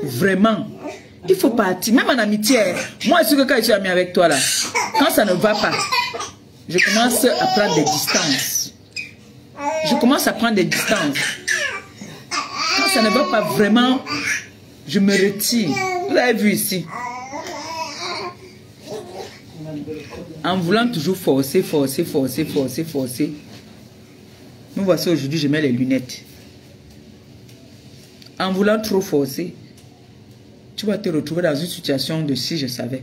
vraiment, il faut partir. Même en amitié, moi, je suis que quand je suis ami avec toi, là, quand ça ne va pas, je commence à prendre des distances. Je commence à prendre des distances. Quand ça ne va pas vraiment, je me retire. Vous avez vu ici. En voulant toujours forcer. Nous voici aujourd'hui, je mets les lunettes. En voulant trop forcer, tu vas te retrouver dans une situation de si je savais.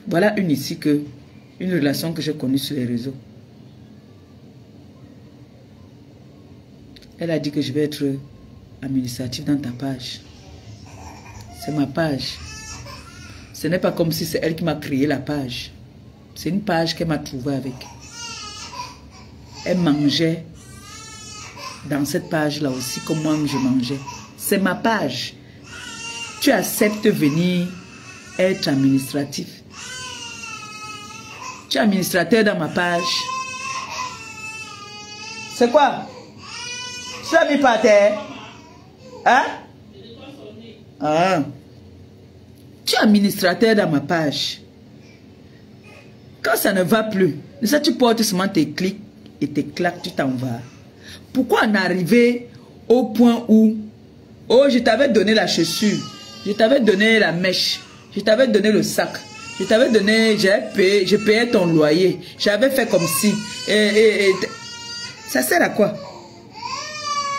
Voilà une relation que j'ai connue sur les réseaux. Elle a dit que je vais être administrative dans ta page. C'est ma page. Ce n'est pas comme si c'est elle qui m'a créé la page. C'est une page qu'elle m'a trouvée avec. Elle mangeait dans cette page-là aussi comme moi je mangeais. C'est ma page. Tu acceptes venir être administratif. Tu es administrateur dans ma page. C'est quoi? Tu as mis par terre? Hein? Ah. Tu es administrateur dans ma page. Quand ça ne va plus, ça tu portes seulement tes clics et tes claques, tu t'en vas. Pourquoi en arriver au point où, oh, je t'avais donné la chaussure, je t'avais donné la mèche, je t'avais donné le sac, je t'avais donné, je payais ton loyer, j'avais fait comme si, ça sert à quoi?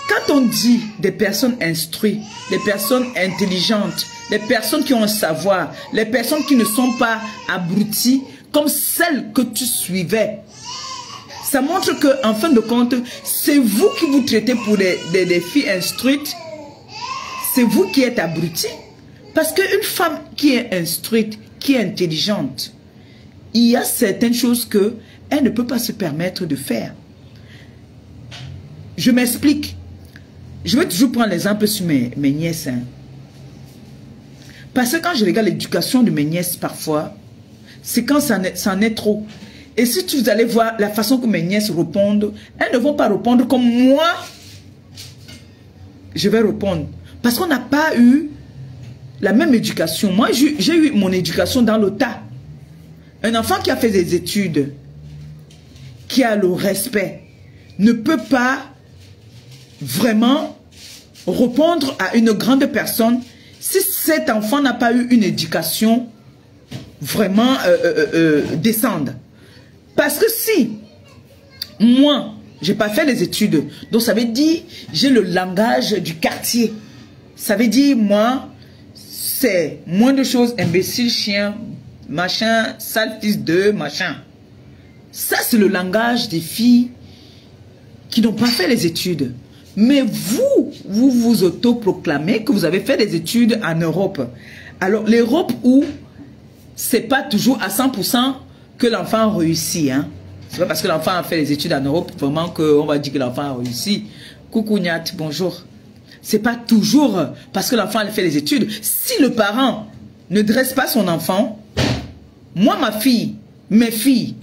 Quand on dit des personnes instruites, des personnes intelligentes, des personnes qui ont un savoir, les personnes qui ne sont pas abruties comme celles que tu suivais, ça montre que en fin de compte, c'est vous qui vous traitez pour des filles instruites, c'est vous qui êtes abrutis. Parce qu'une femme qui est instruite, qui est intelligente, il y a certaines choses qu'elle ne peut pas se permettre de faire. Je m'explique. Je vais toujours prendre l'exemple sur mes nièces. Hein. Parce que quand je regarde l'éducation de mes nièces parfois, c'est quand ça en est trop. Et si vous allez voir la façon que mes nièces répondent, elles ne vont pas répondre comme moi, je vais répondre. Parce qu'on n'a pas eu la même éducation. Moi, j'ai eu mon éducation dans le tas. Un enfant qui a fait des études, qui a le respect, ne peut pas vraiment répondre à une grande personne si cet enfant n'a pas eu une éducation vraiment décente. Parce que si moi, j'ai pas fait les études, donc ça veut dire j'ai le langage du quartier. Ça veut dire moi, c'est moins de choses, imbécile, chien, machin, sale fils de, machin. Ça, c'est le langage des filles qui n'ont pas fait les études. Mais vous autoproclamez que vous avez fait des études en Europe. Alors, l'Europe où c'est pas toujours à 100% que l'enfant réussit. Hein. C'est pas parce que l'enfant a fait les études en Europe vraiment qu'on va dire que l'enfant a réussi. Coucou Niat, bonjour. C'est pas toujours parce que l'enfant a fait les études. Si le parent ne dresse pas son enfant, moi, ma fille, mes filles,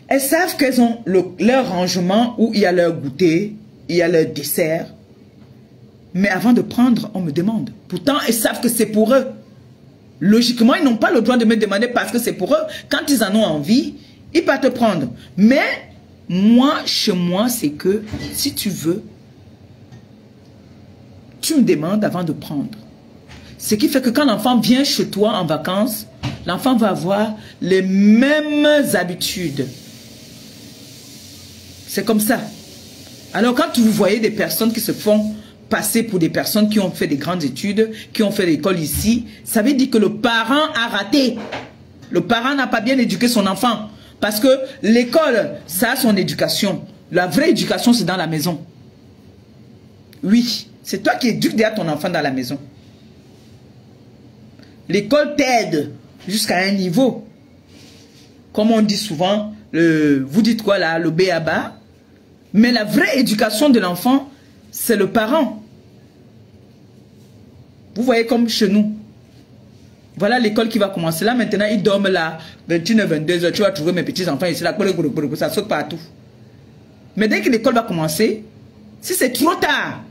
elles savent qu'elles ont leur rangement où il y a leur goûter, il y a leur dessert. Mais avant de prendre, on me demande. Pourtant, elles savent que c'est pour eux. Logiquement, ils n'ont pas le droit de me demander parce que c'est pour eux. Quand ils en ont envie, ils peuvent te prendre. Mais moi, chez moi, c'est que si tu veux, tu me demandes avant de prendre. Ce qui fait que quand l'enfant vient chez toi en vacances, l'enfant va avoir les mêmes habitudes. C'est comme ça. Alors quand vous voyez des personnes qui se font passer pour des personnes qui ont fait des grandes études, qui ont fait l'école ici, ça veut dire que le parent a raté. Le parent n'a pas bien éduqué son enfant. Parce que l'école, ça a son éducation. La vraie éducation, c'est dans la maison. Oui, c'est toi qui éduques déjà ton enfant dans la maison. L'école t'aide jusqu'à un niveau. Comme on dit souvent, vous dites quoi là, le b.a.-ba. Mais la vraie éducation de l'enfant, c'est le parent. Vous voyez comme chez nous. Voilà l'école qui va commencer. Là maintenant, ils dorment là, 21h, 22h. Tu vas trouver mes petits-enfants ici, là, ça saute partout. Mais dès que l'école va commencer, si c'est trop tard,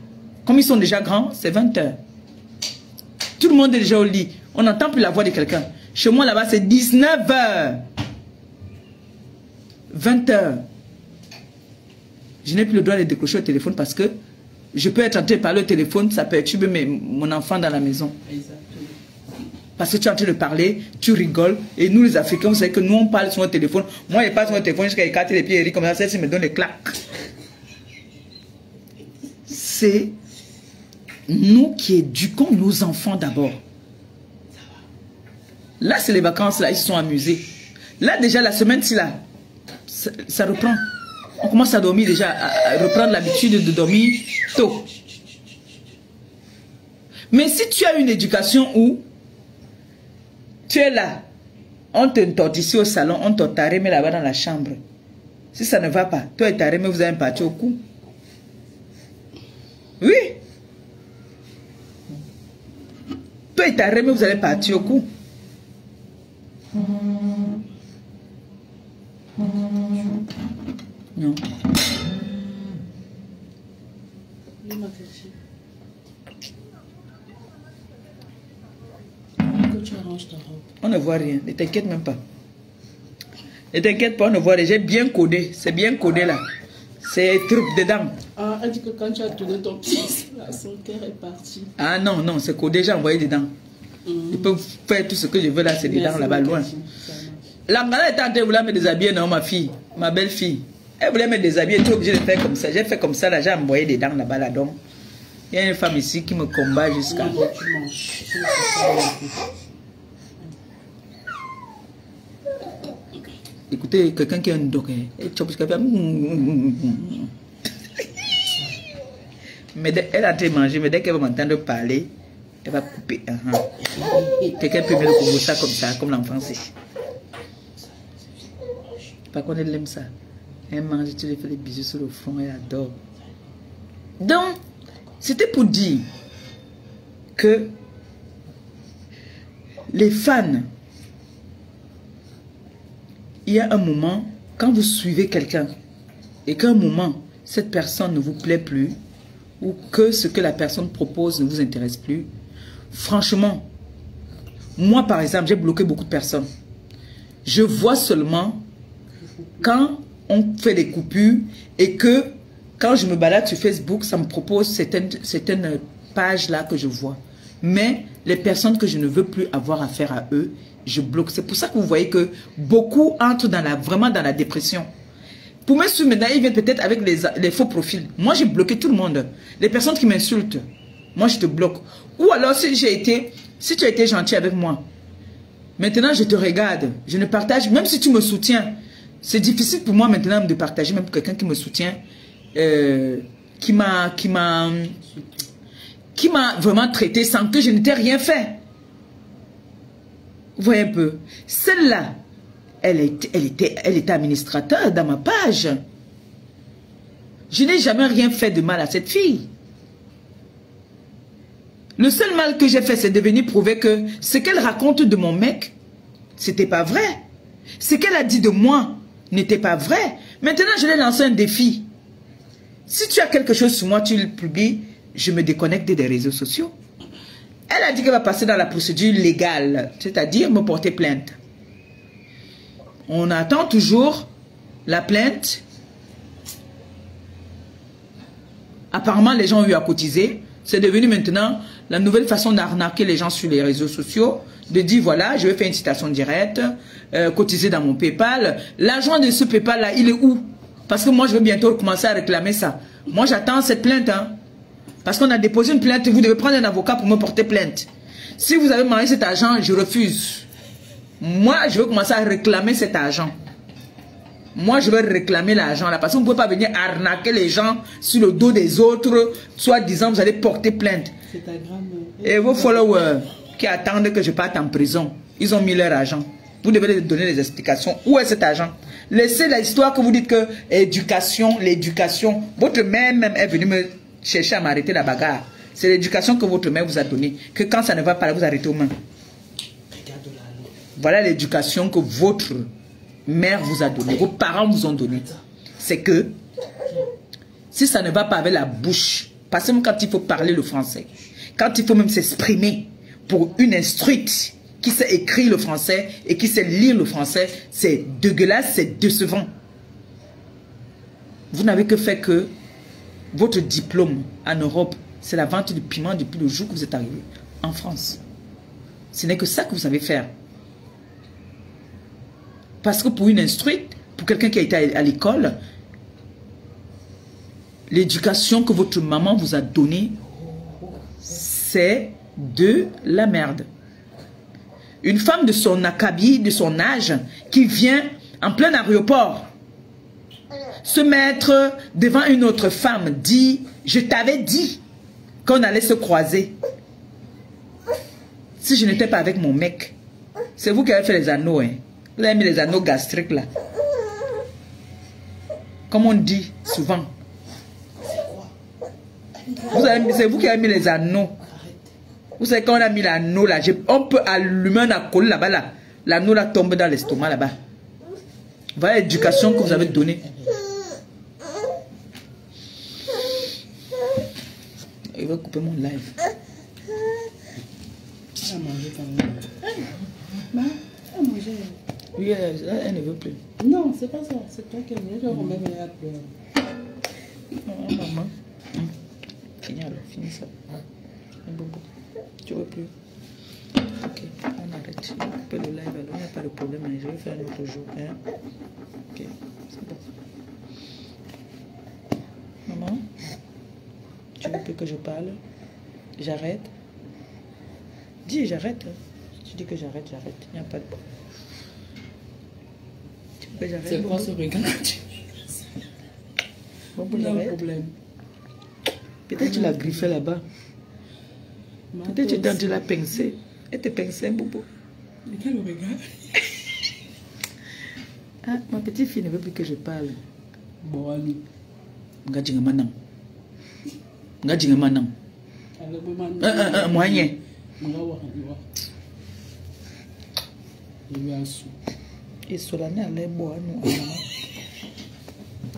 Comme ils sont déjà grands, c'est 20 heures. Tout le monde est déjà au lit. On n'entend plus la voix de quelqu'un. Chez moi, là-bas, c'est 19 heures. 20 heures. Je n'ai plus le droit de décrocher au téléphone parce que je peux être en train de parler au téléphone, ça perturbe mon enfant dans la maison. Exactement. Parce que tu es en train de parler, tu rigoles. Et nous, les Africains, vous savez que nous, on parle sur le téléphone. Moi, je parle sur le téléphone jusqu'à écarter les pieds et rire comme ça. Celle-ci me donne des claques. C'est nous qui éduquons nos enfants d'abord. Là, c'est les vacances, là, ils se sont amusés. Là, déjà, la semaine-ci, là, ça reprend. On commence à dormir déjà, à reprendre l'habitude de dormir tôt. Mais si tu as une éducation où tu es là, on te torte ici au salon, on te mais là-bas dans la chambre. Si ça ne va pas, toi et ta mais vous allez partir au cou. Oui. Toi et ta mais vous allez partir au cou. Non. On ne voit rien, ne t'inquiète même pas. Ne t'inquiète pas, on ne voit rien. J'ai bien codé, c'est bien codé là. C'est truc dedans. Ah, elle dit que quand tu as tourné ton pied, son cœur est parti. Ah non, non, c'est codé, j'ai envoyé dedans. Je peux faire tout ce que je veux là, c'est dedans là-bas, loin. L'Angala est en train de vouloir me déshabiller, non, ma fille, ma belle-fille. Elle voulait me déshabiller, tu es obligé de faire comme ça. J'ai fait comme ça, là, j'ai envoyé dedans là-bas, là, donc. Il y a une femme ici qui me combat jusqu'à... Écoutez, quelqu'un qui a un doc, mais elle a été mangée, mais dès qu'elle va m'entendre parler, elle va couper. Quelqu'un peut me le combo ça comme ça, comme l'enfant c'est. Par contre, elle aime ça. Elle mange, tu lui fais des bisous sur le front, elle adore. Donc, c'était pour dire que les fans, il y a un moment, quand vous suivez quelqu'un et qu'à un moment, cette personne ne vous plaît plus ou que ce que la personne propose ne vous intéresse plus, franchement, moi par exemple, j'ai bloqué beaucoup de personnes. Je vois seulement quand on fait des coupures et que quand je me balade sur Facebook, ça me propose certaines pages là que je vois. Mais les personnes que je ne veux plus avoir affaire à eux, je bloque. C'est pour ça que vous voyez que beaucoup entrent vraiment dans la dépression. Pour me suivre maintenant, ils viennent peut-être avec les faux profils. Moi, j'ai bloqué tout le monde. Les personnes qui m'insultent, moi, je te bloque. Ou alors, si tu as été gentil avec moi, maintenant, je te regarde. Je ne partage, même si tu me soutiens. C'est difficile pour moi maintenant de partager, même pour quelqu'un qui me soutient, qui m'a vraiment traité sans que je n'étais rien fait. Vous voyez un peu. Celle-là, elle était administrateur dans ma page. Je n'ai jamais rien fait de mal à cette fille. Le seul mal que j'ai fait, c'est de venir prouver que ce qu'elle raconte de mon mec, c'était pas vrai. Ce qu'elle a dit de moi n'était pas vrai. Maintenant, je lui ai lancé un défi. Si tu as quelque chose sur moi, tu le publies, je me déconnecte des réseaux sociaux. Elle a dit qu'elle va passer dans la procédure légale, c'est-à-dire me porter plainte. On attend toujours la plainte. Apparemment, les gens ont eu à cotiser. C'est devenu maintenant la nouvelle façon d'arnaquer les gens sur les réseaux sociaux. De dire, voilà, je vais faire une citation directe, cotiser dans mon PayPal. L'argent de ce PayPal-là, il est où? Parce que moi, je vais bientôt commencer à réclamer ça. Moi, j'attends cette plainte, hein. Parce qu'on a déposé une plainte, vous devez prendre un avocat pour me porter plainte. Si vous avez mangé cet argent, je refuse. Moi, je veux commencer à réclamer cet argent. Moi, je veux réclamer l'argent là. Parce que vous ne pouvez pas venir arnaquer les gens sur le dos des autres, soit disant vous allez porter plainte. Et vos followers qui attendent que je parte en prison, ils ont mis leur argent. Vous devez leur donner des explications. Où est cet argent? Laissez l'histoire que vous dites que l'éducation, votre mère même est venue me chercher à m'arrêter la bagarre. C'est l'éducation que votre mère vous a donnée. Que quand ça ne va pas, vous arrêtez aux mains. Voilà l'éducation que votre mère vous a donnée. Vos parents vous ont donnée. C'est que si ça ne va pas avec la bouche Parce que quand il faut parler le français, quand il faut même s'exprimer pour une instruite qui sait écrire le français et qui sait lire le français, c'est dégueulasse, c'est décevant. Vous n'avez que fait que votre diplôme en Europe, c'est la vente du piment depuis le jour que vous êtes arrivé en France. Ce n'est que ça que vous savez faire. Parce que pour une instruite, pour quelqu'un qui a été à l'école, l'éducation que votre maman vous a donnée, c'est de la merde. Une femme de son acabit, de son âge, qui vient en plein aéroport, se mettre devant une autre femme, dit, je t'avais dit qu'on allait se croiser. Si je n'étais pas avec mon mec, c'est vous qui avez fait les anneaux, hein. Vous avez mis les anneaux gastriques là. Comme on dit souvent. C'est vous qui avez mis les anneaux. Vous savez quand on a mis l'anneau là, on peut allumer un alcool là-bas là. L'anneau là tombe dans l'estomac là-bas. Voilà l'éducation que vous avez donnée. Il va couper mon live. Elle a mangé quand même. Elle a mangé. Oui, elle ne veut plus. Non, c'est pas ça. C'est toi qui as mis. Je remets mes à pleurer. Maman. Finis alors, finis ça. Bobo. Tu veux plus? Ok, on arrête. On va couper le live alors. Il n'y a pas de problème. Hein. Je vais faire un autre jour. Hein? Ok, c'est bon. Maman, tu veux plus que je parle? J'arrête? Dis, j'arrête. Tu dis que j'arrête, j'arrête. Il n'y a pas de problème. Tu veux que j'arrête? C'est quoi ce regard? Bon, Il y a un problème. Peut-être tu l'as griffé là-bas. Peut-être tu l'as pincé. Elle te pincé, Bobo. Mais quel regard? Ah, ma petite fille ne veut plus que je parle. Bon, allez. Ngadjinga manang. Ngadjinga manang. Moyen. Et Solane allait boire nous.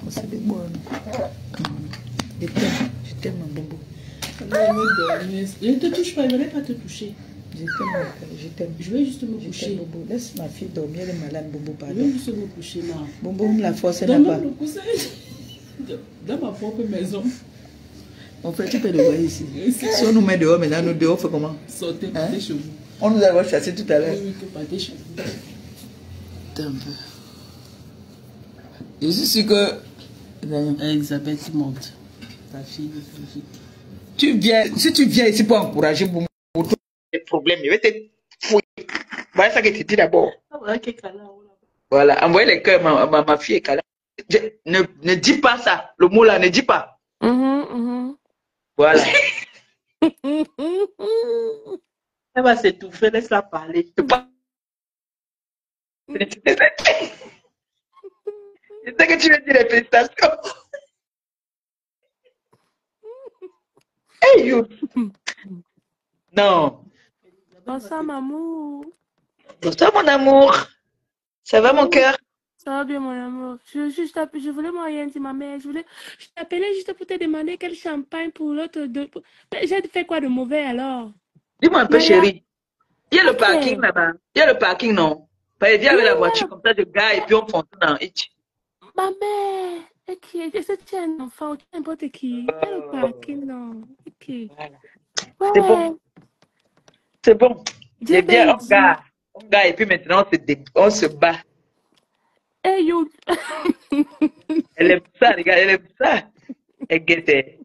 On s'est des boire nous. Je t'aime, mon Bobo. Je ne te touche pas, je ne vais pas te toucher. Je t'aime, je t'aime. Je vais juste me coucher. Bobo. Laisse ma fille dormir, elle est malade, Bobo, Je pardon. vais juste me coucher là. Bobo, me la force, elle n'a pas. Donne-moi le coussin. Dans ma propre maison. Mon frère, tu peux le voir ici. Si on nous met dehors, maintenant, nous dehors, on fait comment? Sortez, partez chez vous. On nous a chassé tout à l'heure. Oui, que partez chez vous. Attends un peu. Je suis sûr que... Elisabeth, tu montes. Ta fille, tu viens, si tu viens ici pour encourager pour les problèmes, je vais te fouiller. Voilà ça que tu dis d'abord. Voilà, envoyez les cœurs, ma fille est câlin. Ne dis pas ça, le mot là, ne dis pas. Voilà. Elle va s'étouffer, laisse-la parler. Je sais que tu veux dire les félicitations. Hey, you. Non. Bonsoir, maman. Bonsoir, mon amour. Ça va, mon cœur? Ça va bien, mon amour. Je voulais rien dire, ma mère. Je t'appelais juste pour te demander quel champagne pour l'autre. J'ai fait quoi de mauvais alors? Dis-moi un peu, chérie. Il y a le parking là-bas. Il y a le parking, non? Viens avec la voiture comme ça, de gars, et puis on fonce dans Hitch. Ma mère. Ok. Est-ce que tu es un enfant ou n'importe qui? Il y a le parking, non? Ok. Voilà. C'est bon. C'est bon. C'est bien, on gars, et puis maintenant, on se bat. Hey, you. Elle aime ça, les gars, elle aime ça. Elle guette.